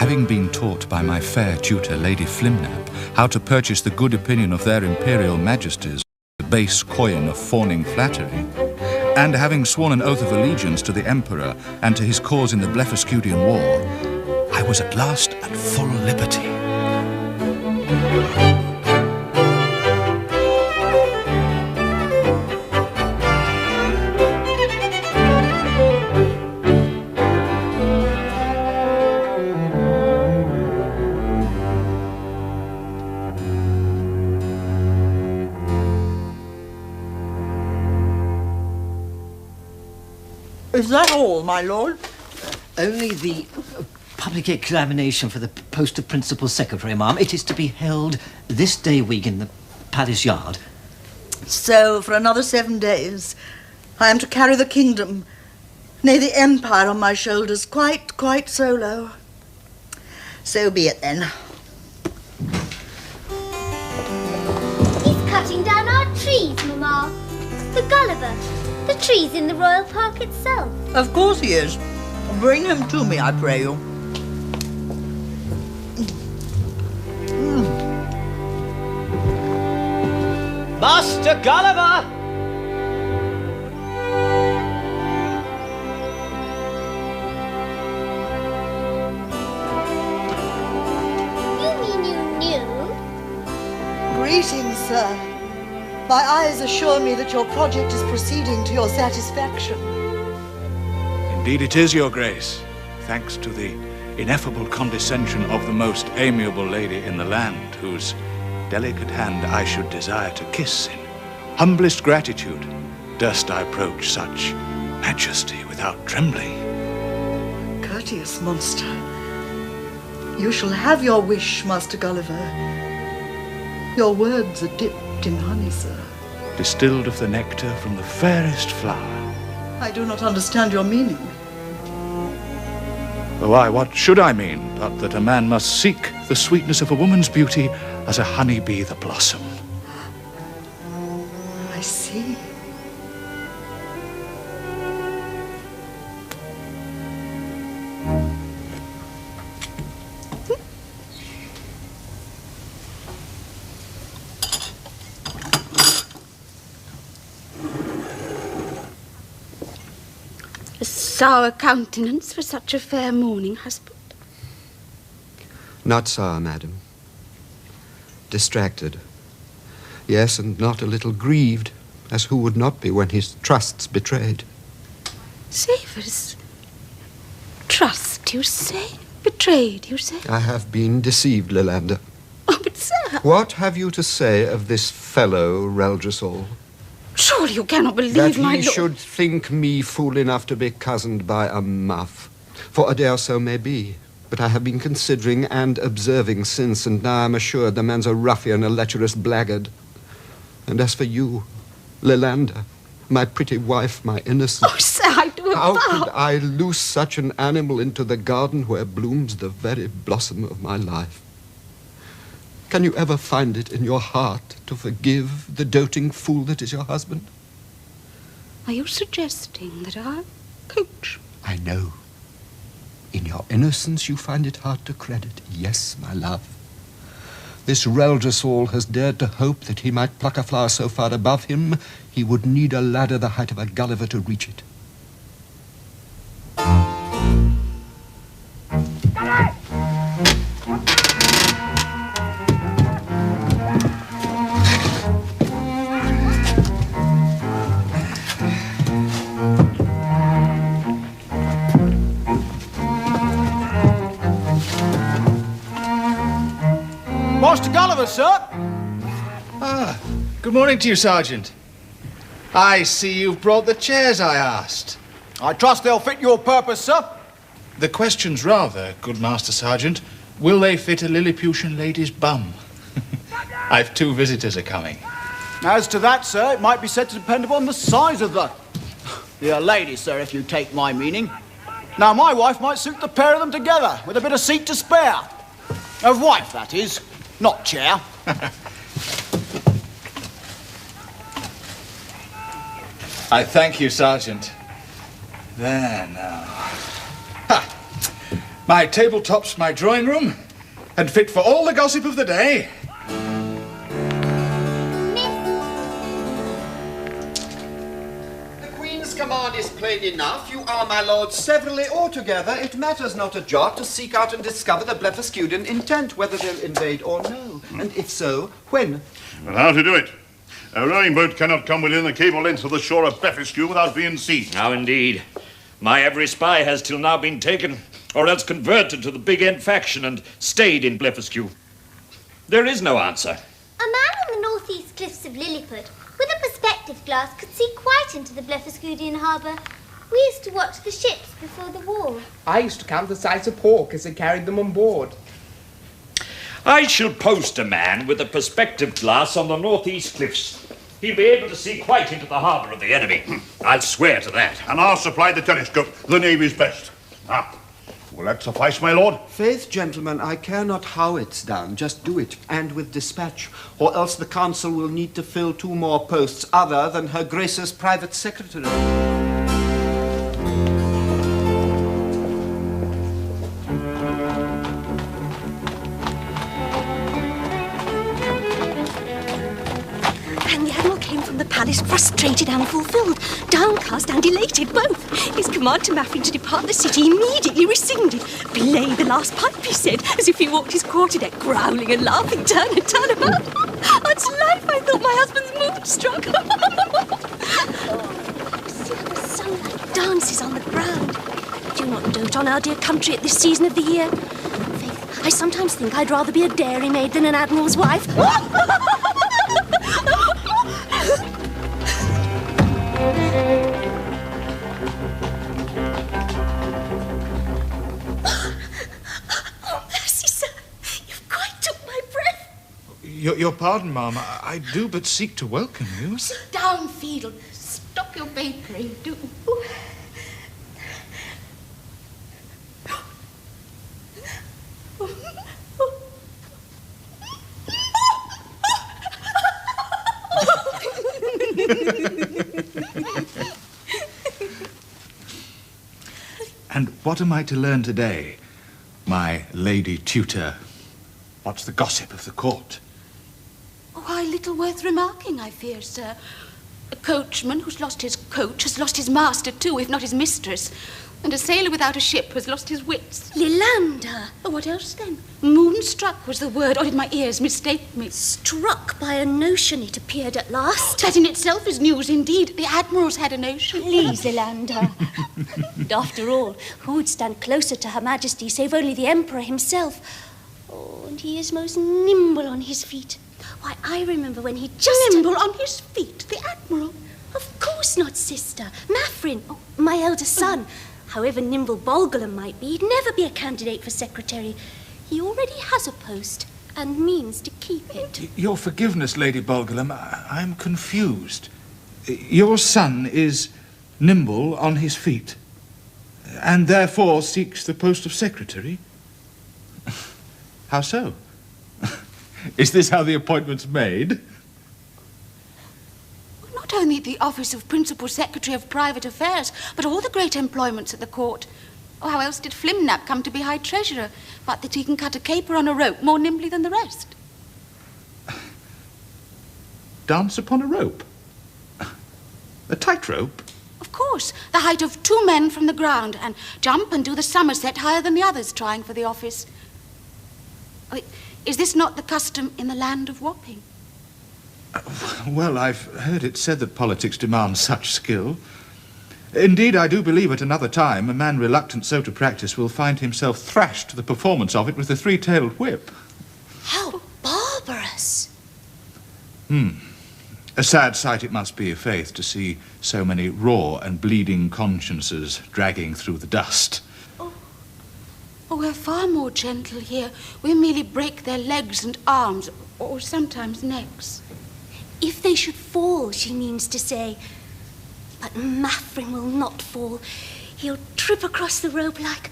Having been taught by my fair tutor, Lady Flimnap, how to purchase the good opinion of their imperial majesties, the base coin of fawning flattery, and having sworn an oath of allegiance to the Emperor and to his cause in the Blefuscudian War, I was at last at full liberty. Is that all, my lord? Only the public examination for the post of Principal Secretary, ma'am. It is to be held this day week in the Palace Yard. So, for another 7 days, I am to carry the kingdom, nay, the empire on my shoulders, quite solo. So be it, then. He's cutting down our trees, Mamma. The Gulliver. The trees in the Royal Park itself. Of course he is. Bring him to me, I pray you. Master Gulliver! You mean you knew? Greetings, sir. My eyes assure me that your project is proceeding to your satisfaction. Indeed it is, Your Grace, thanks to the ineffable condescension of the most amiable lady in the land, whose delicate hand I should desire to kiss in humblest gratitude, durst I approach such majesty without trembling. Courteous monster. You shall have your wish, Master Gulliver. Your words are dipped in honey, sir. Distilled of the nectar from the fairest flower. I do not understand your meaning. Why, what should I mean, but that a man must seek the sweetness of a woman's beauty as a honeybee the blossom? I see. A sour countenance for such a fair morning, husband. Not sour, madam. Distracted. Yes, and not a little grieved, as who would not be when his trust's betrayed. Savers. Trust, you say? Betrayed, you say? I have been deceived, Lillander. Oh, but sir... What have you to say of this fellow, Reldresal? Surely you cannot believe, that my he lord... should think me fool enough to be cozened by a muff. For a day or so may be. But I have been considering and observing since, and now I'm assured the man's a ruffian, a lecherous blackguard. And as for you, Lillander, my pretty wife, my innocent... Oh, sir, I do How avow... could I loose such an animal into the garden where blooms the very blossom of my life? Can you ever find it in your heart to forgive the doting fool that is your husband? Are you suggesting that I coach? I know. In your innocence you find it hard to credit. Yes, my love. This Reldresal has dared to hope that he might pluck a flower so far above him, he would need a ladder the height of a Gulliver to reach it. Master Gulliver, sir. Ah, good morning to you, Sergeant. I see you've brought the chairs I asked. I trust they'll fit your purpose, sir. The question's rather, good Master Sergeant, will they fit a Lilliputian lady's bum? I've 2 visitors are coming. As to that, sir, it might be said to depend upon the size of the lady, sir, if you take my meaning. Now, my wife might suit the pair of them together, with a bit of seat to spare. Of wife, that is, not chair. I thank you, Sergeant. There now. Ha! My tabletop's my drawing room, and fit for all the gossip of the day. The Queen's command is plain enough. You are, my lord, severally or together. It matters not a jot to seek out and discover the Blefuscudian intent, whether they'll invade or no. And if so, when? But how to do it? A rowing boat cannot come within the cable length of the shore of Blefuscu without being seen. Now, indeed. My every spy has till now been taken, or else converted to the Big End faction and stayed in Blefuscu. There is no answer. A man on the northeast cliffs of Lilliput with a perspective glass could see quite into the Blefuscudian harbour. We used to watch the ships before the war. I used to count the size of pork as I carried them on board. I shall post a man with a perspective glass on the northeast cliffs. He'll be able to see quite into the harbour of the enemy. I'll swear to that. And I'll supply the telescope. The Navy's best. Will that suffice, my lord? Faith, gentlemen, I care not how it's done. Just do it, and with dispatch. Or else the council will need to fill 2 more posts other than Her Grace's private secretary. The palace frustrated and fulfilled, downcast and elated both. His command to Maffin to depart the city immediately rescinded. Belay the last pipe, he said, as if he walked his quarterdeck, growling and laughing, turn and turn about. Odds life, I thought my husband's moonstruck. See how the sunlight dances on the ground. Do you not dote on our dear country at this season of the year? Faith, I sometimes think I'd rather be a dairymaid than an admiral's wife. Your pardon, ma'am. I do but seek to welcome you. Sit down, Fiedel. Stop your vapouring, do. And what am I to learn today, my lady tutor? What's the gossip of the court? Why, little worth remarking, I fear, sir. A coachman who's lost his coach has lost his master too, if not his mistress. And a sailor without a ship has lost his wits. Lilander. Oh, what else then? Moonstruck was the word, or did my ears mistake me? Struck by a notion, it appeared at last. That in itself is news indeed. The admiral's had a notion. Please, Lilander. And after all, who would stand closer to Her Majesty save only the Emperor himself? Oh, and he is most nimble on his feet. Why, I remember when he just... Nimble on his feet, the Admiral? Of course not, sister. Maffrin, my eldest son. However nimble Bolgolam might be, he'd never be a candidate for secretary. He already has a post and means to keep it. Your forgiveness, Lady Bolgolam, I'm confused. Your son is nimble on his feet, and therefore seeks the post of secretary? How so? Is this how the appointment's made? Not only the office of Principal Secretary of Private Affairs, but all the great employments at the court. Oh, how else did Flimnap come to be High Treasurer, but that he can cut a caper on a rope more nimbly than the rest? Dance upon a rope? A tightrope? Of course, the height of 2 men from the ground, and jump and do the somerset higher than the others trying for the office. Oh, is this not the custom in the land of Wapping? Well, I've heard it said that politics demands such skill. Indeed, I do believe at another time a man reluctant so to practice will find himself thrashed to the performance of it with the 3-tailed whip. How barbarous! A sad sight it must be, faith, to see so many raw and bleeding consciences dragging through the dust. Oh, we're far more gentle here. We merely break their legs and arms, or sometimes necks. If they should fall, she means to say. But Maffrin will not fall. He'll trip across the rope like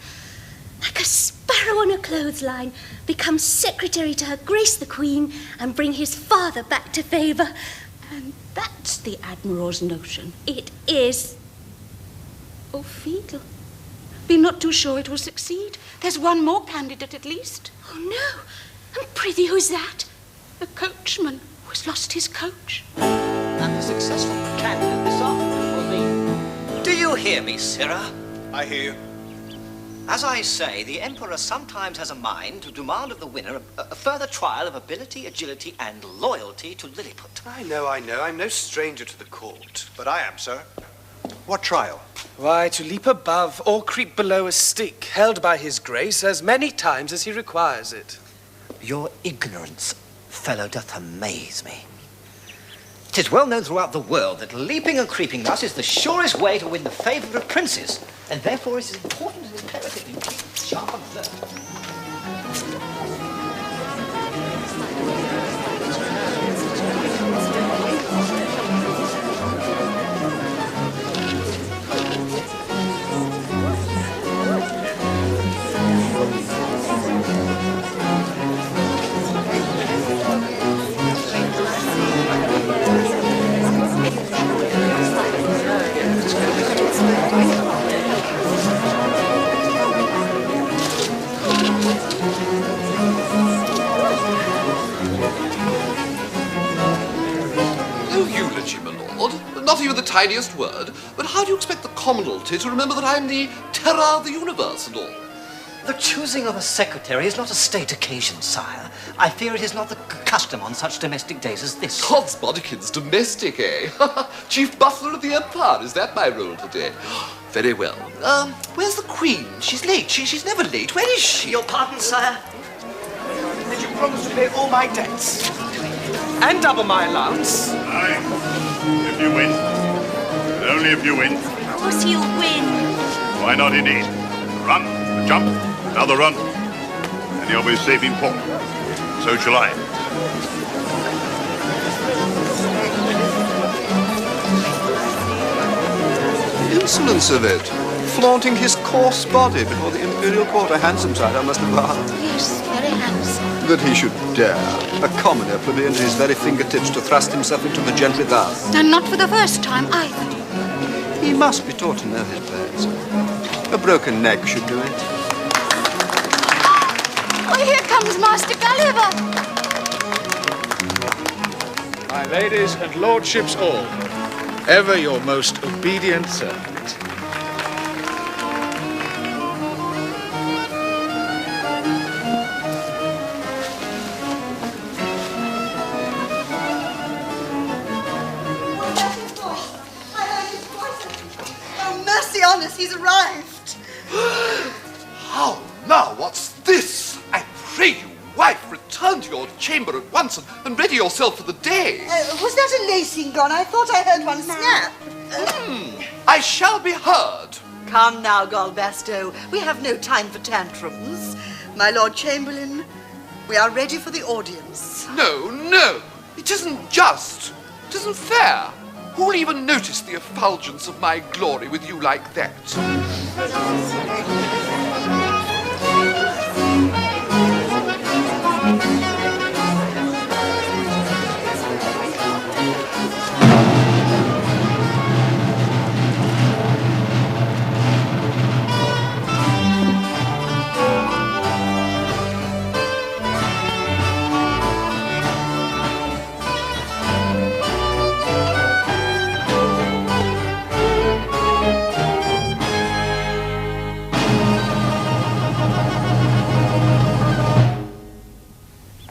a sparrow on a clothesline, become secretary to Her Grace the Queen, and bring his father back to favour. And that's the Admiral's notion. It is. Oh, Fiedel, Be not too sure it will succeed. There's one more candidate at least. Oh, no. And prithee, who's that? A coachman who has lost his coach. And the successful candidate this afternoon will be... Do you hear me, Sirrah? I hear you. As I say, the Emperor sometimes has a mind to demand of the winner a further trial of ability, agility, and loyalty to Lilliput. I know. I'm no stranger to the court. But I am, sir. What trial? Why, to leap above or creep below a stick held by his grace as many times as he requires it. Your ignorance, fellow, doth amaze me. 'Tis well known throughout the world that leaping and creeping thus is the surest way to win the favour of princes, and therefore it is important and imperative you keep sharp alert. Not even the tiniest word, but how do you expect the commonalty to remember that I'm the terror of the universe and all? The choosing of a secretary is not a state occasion, sire. I fear it is not the custom on such domestic days as this. Codsbodikins, domestic, eh? Chief butler of the Empire, is that my role today? Very well. Where's the Queen? She's late. She's never late. Where is she? Your pardon, sire? Did you promise to pay all my debts? And double my allowance? Aye. If you win. But only if you win. Of course he'll win. Why not indeed? Run, a jump, another run. And you'll be safe in port. So shall I. The insolence of it. Flaunting his coarse body before the Imperial Court. A handsome sight, I must admit. Yes, very handsome. That he should dare, a commoner plebeian at his very fingertips, to thrust himself into the gentry thus. And not for the first time either. He must be taught to know his place. A broken neck should do it. Oh, here comes Master Gulliver. My ladies and lordships all, ever your most obedient servant. He's arrived. How now? What's this? I pray you, wife, return to your chamber at once and ready yourself for the day. Was that a lacing gone? I thought I heard one snap. I shall be heard. Come now, Galbasto. We have no time for tantrums. My Lord Chamberlain, we are ready for the audience. No. It isn't just. It isn't fair. Who'll even notice the effulgence of my glory with you like that?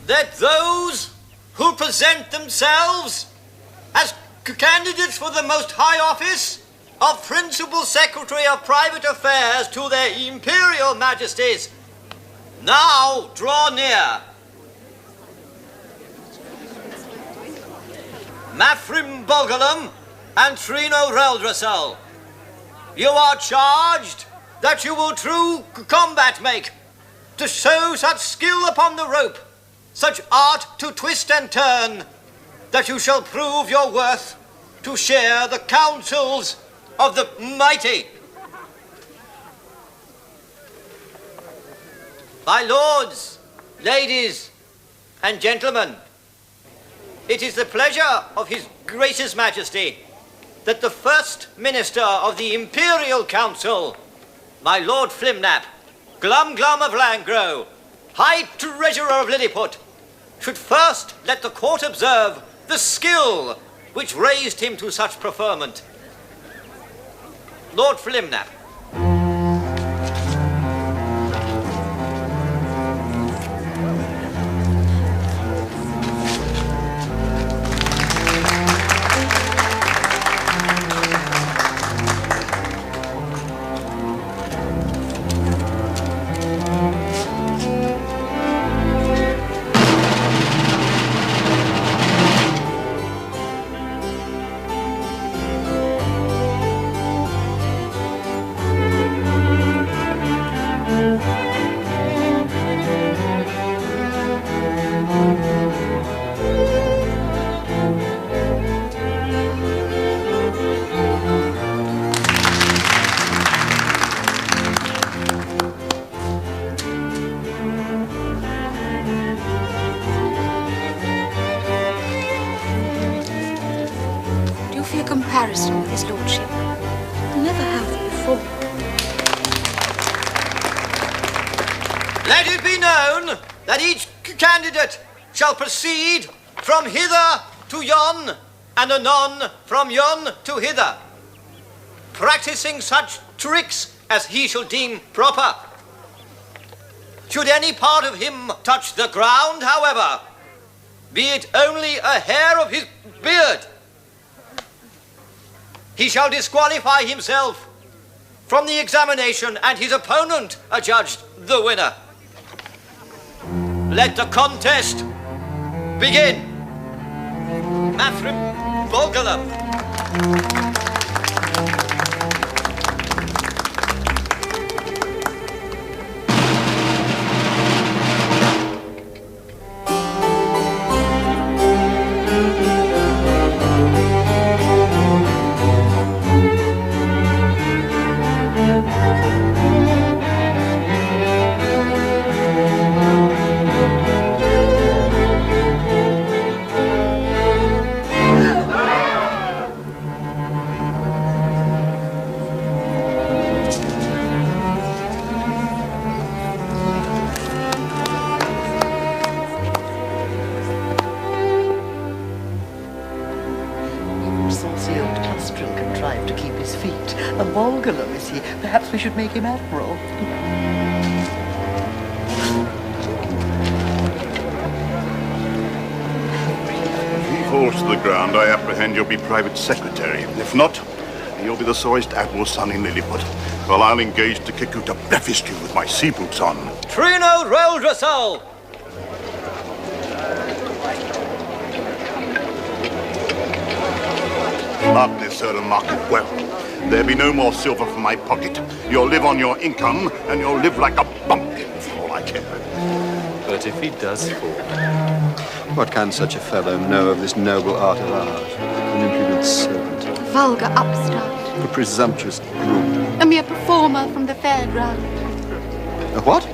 That those who present themselves as candidates for the most high office of Principal Secretary of Private Affairs to their Imperial Majesties now draw near. Mafrim Bogalum and Trino Reldrasel, you are charged that you will true combat make, to show such skill upon the rope, such art to twist and turn, that you shall prove your worth to share the counsels of the mighty. My lords, ladies, and gentlemen, it is the pleasure of His Gracious Majesty that the First Minister of the Imperial Council, my Lord Flimnap, Glum Glum of Langro, High Treasurer of Lilliput, should first let the court observe the skill which raised him to such preferment. Lord Flimnap. Comparison with his lordship. Never have before. Let it be known that each candidate shall proceed from hither to yon, and anon from yon to hither, practicing such tricks as he shall deem proper. Should any part of him touch the ground, however, be it only a hair of his beard, he shall disqualify himself from the examination, and his opponent adjudged the winner. Let the contest begin. Mathrim Bolgalam. Perhaps we should make him admiral. If he falls to the ground, I apprehend you'll be private secretary. If not, you'll be the sorriest admiral's son in Lilliput, while I'll engage to kick you to breakfast you with my sea boots on. Trino Roldrasol! Mark this, sir, and mark it well. There'll be no more silver from my pocket. You'll live on your income, and you'll live like a bumpkin, for all I care. But if he does fall, what can such a fellow know of this noble art of ours? An impudent servant. A vulgar upstart. A presumptuous groom. A mere performer from the fairground. A what?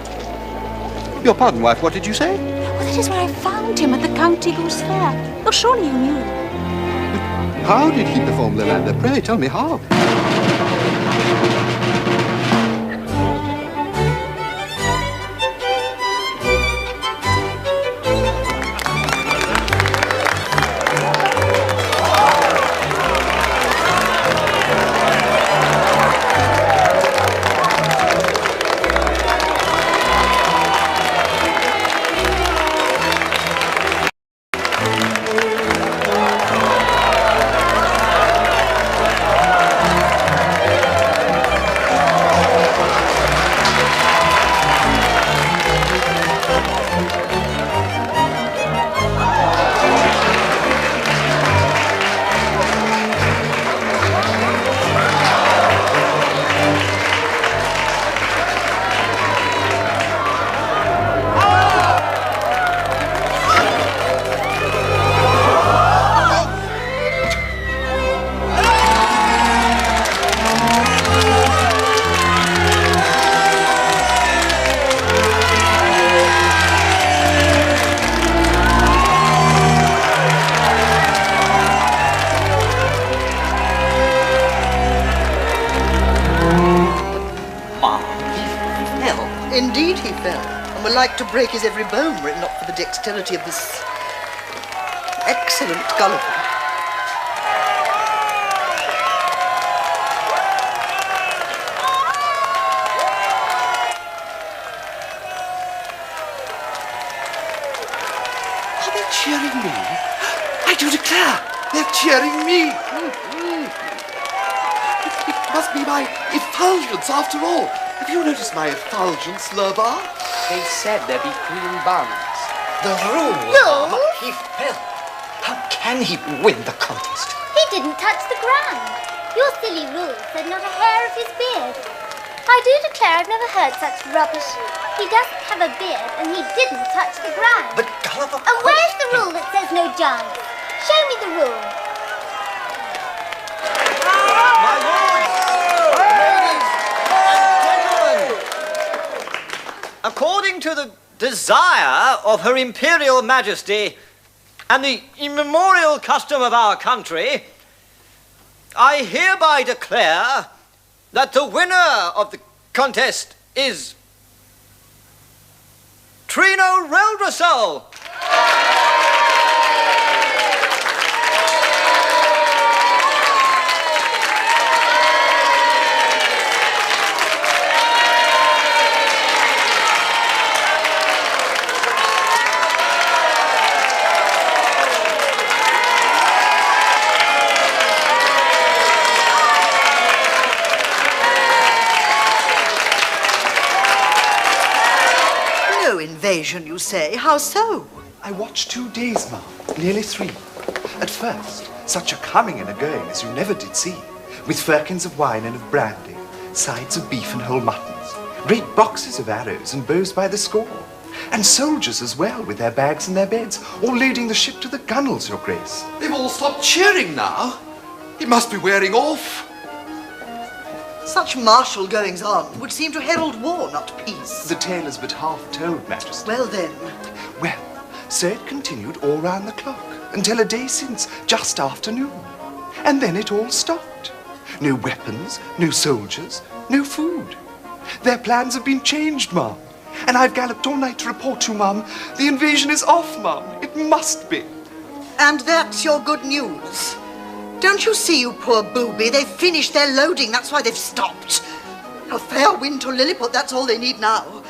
Your pardon, wife, what did you say? Well, that is where I found him, at the County Goose Fair. Oh, surely you knew. How did he perform the lander? Pray, tell me how. Indeed he fell, and were like to break his every bone were it not for the dexterity of this excellent Gulliver. Are they cheering me? I do declare, they're cheering me. It must be my effulgence after all. Have you noticed my effulgence, Lurbar? They said there'd be green buns. The rule, No. Mum. He fell. How can he win the contest? He didn't touch the ground. Your silly rule said not a hair of his beard. I do declare I've never heard such rubbish. He doesn't have a beard, and he didn't touch the ground. But Gulliver... And where's the rule that says no giants? Show me the rule. My lords, ladies, and gentlemen, according to the desire of Her Imperial Majesty and the immemorial custom of our country, I hereby declare that the winner of the contest is Trino Reldresal. No invasion, you say? How so? I watched 2 days, Ma'am, nearly 3. At first, such a coming and a going as you never did see, with firkins of wine and of brandy, sides of beef and whole muttons, great boxes of arrows and bows by the score, and soldiers as well, with their bags and their beds, all loading the ship to the gunwales, Your Grace. They've all stopped cheering now. It must be wearing off. Such martial goings-on would seem to herald war, not peace. The tale is but half told, Majesty. Well then. Well, so it continued all round the clock, until a day since, just afternoon. And then it all stopped. No weapons, no soldiers, no food. Their plans have been changed, Ma'am. And I've galloped all night to report to you, Ma'am. The invasion is off, Ma'am. It must be. And that's your good news. Don't you see, you poor booby? They've finished their loading. That's why they've stopped. A fair wind to Lilliput, that's all they need now.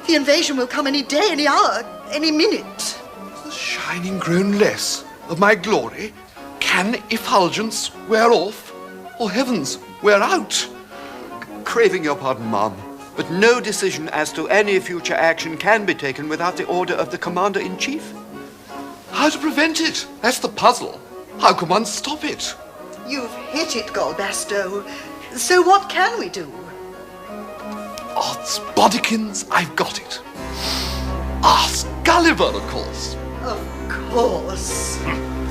The invasion will come any day, any hour, any minute. The shining grown less of my glory. Can effulgence wear off, or heavens, wear out? Craving your pardon, Ma'am, but no decision as to any future action can be taken without the order of the Commander-in-Chief. How to prevent it? That's the puzzle. How can one stop it? You've hit it, Golbasto. So what can we do? Odds bodikins, I've got it. Ask Gulliver, of course. Of course.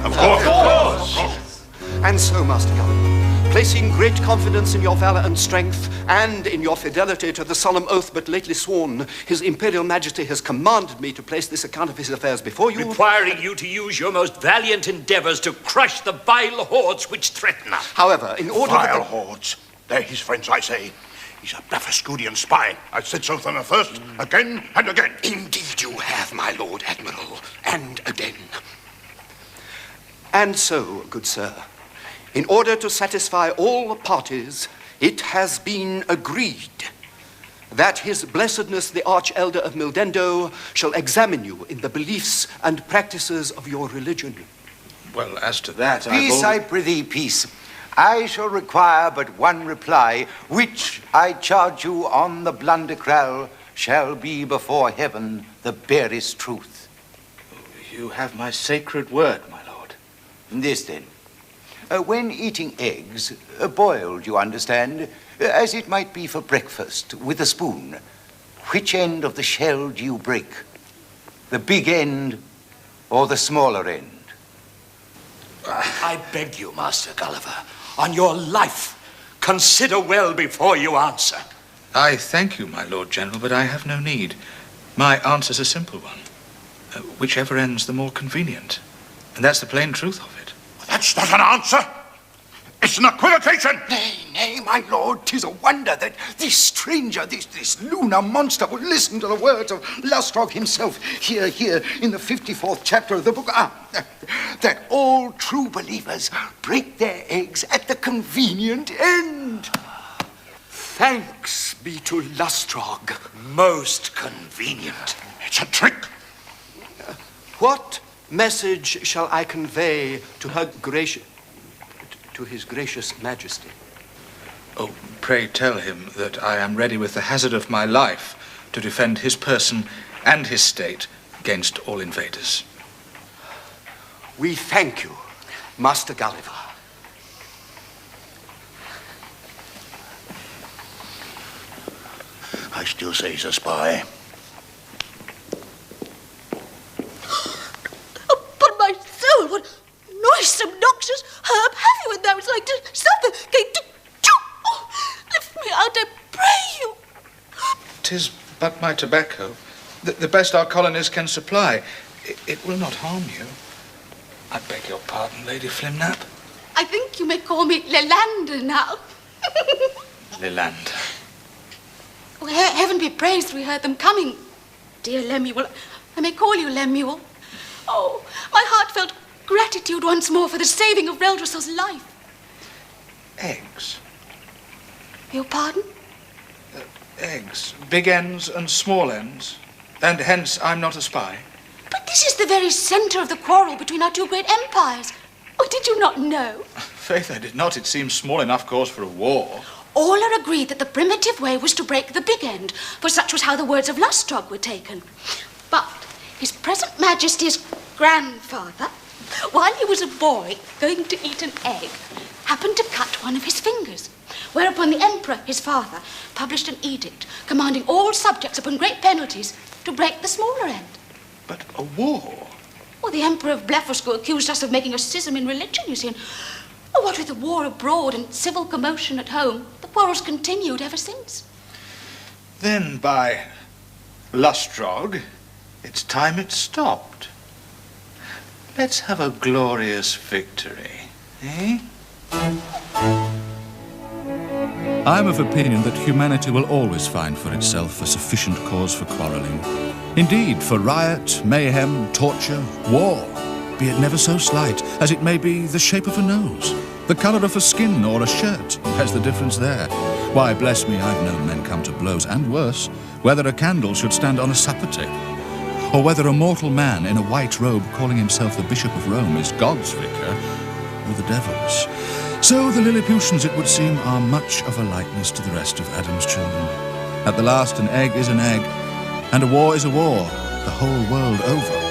Of course. And so, Master Gulliver, placing great confidence in your valor and strength, and in your fidelity to the solemn oath but lately sworn, His Imperial Majesty has commanded me to place this account of his affairs before you. Requiring you to use your most valiant endeavors to crush the vile hordes which threaten us. However, in order Vile hordes. They're his friends, I say. He's a Blefuscudian spy. I've said so from the first, again and again. Indeed you have, my Lord Admiral, and again. And so, good sir, in order to satisfy all parties, it has been agreed that His Blessedness the Arch-Elder of Mildendo shall examine you in the beliefs and practices of your religion. Well, as to that, Peace, I prithee, peace. I shall require but one reply, which I charge you on the blundercrell shall be before heaven the barest truth. You have my sacred word, my lord. This then. When eating eggs, boiled, you understand, as it might be for breakfast, with a spoon, which end of the shell do you break? The big end or the smaller end? I beg you, Master Gulliver, on your life, consider well before you answer. I thank you, my Lord General, but I have no need. My answer's a simple one. Whichever end's the more convenient. And that's the plain truth of it. That's not an answer. It's an equivocation! Nay, nay, my lord, 'tis a wonder that this stranger, this lunar monster, would listen to the words of Lustrog himself, here, in the 54th chapter of the book, that all true believers break their eggs at the convenient end. Thanks be to Lustrog. Most convenient. It's a trick. What message shall I convey to His Gracious Majesty? Oh, pray tell him that I am ready with the hazard of my life to defend his person and his state against all invaders. We thank you, Master Gulliver. I still say he's a spy. Upon my soul, what noisome, noxious herb have you in there? It's like to suffocate. Oh, lift me out, I pray you. 'Tis but my tobacco, the best our colonies can supply. It will not harm you. I beg your pardon, Lady Flimnap. I think you may call me Lelander now. Lelander. Oh, heaven be praised, we heard them coming. Dear Lemuel, I may call you Lemuel. Oh, my heart felt gratitude once more for the saving of Reldressel's life. Eggs. Your pardon? Eggs. Big ends and small ends. And hence I'm not a spy. But this is the very centre of the quarrel between our two great empires. Oh, did you not know? Faith, I did not. It seems small enough cause for a war. All are agreed that the primitive way was to break the big end, for such was how the words of Lustrog were taken. But His present Majesty's grandfather, while he was a boy going to eat an egg, happened to cut one of his fingers, whereupon the Emperor, his father, published an edict commanding all subjects upon great penalties to break the smaller end. But a war? Well, the Emperor of Blefuscu accused us of making a schism in religion, you see, and what with the war abroad and civil commotion at home, the quarrel's continued ever since. Then, by Lustrog, it's time it stopped. Let's have a glorious victory, eh? I'm of opinion that humanity will always find for itself a sufficient cause for quarrelling. Indeed, for riot, mayhem, torture, war, be it never so slight, as it may be the shape of a nose, the colour of a skin or a shirt. Where's the difference there? Why, bless me, I've known men come to blows, and worse, whether a candle should stand on a supper table, or whether a mortal man in a white robe calling himself the Bishop of Rome is God's vicar, or the devil's. So the Lilliputians, it would seem, are much of a likeness to the rest of Adam's children. At the last, an egg is an egg, and a war is a war, the whole world over.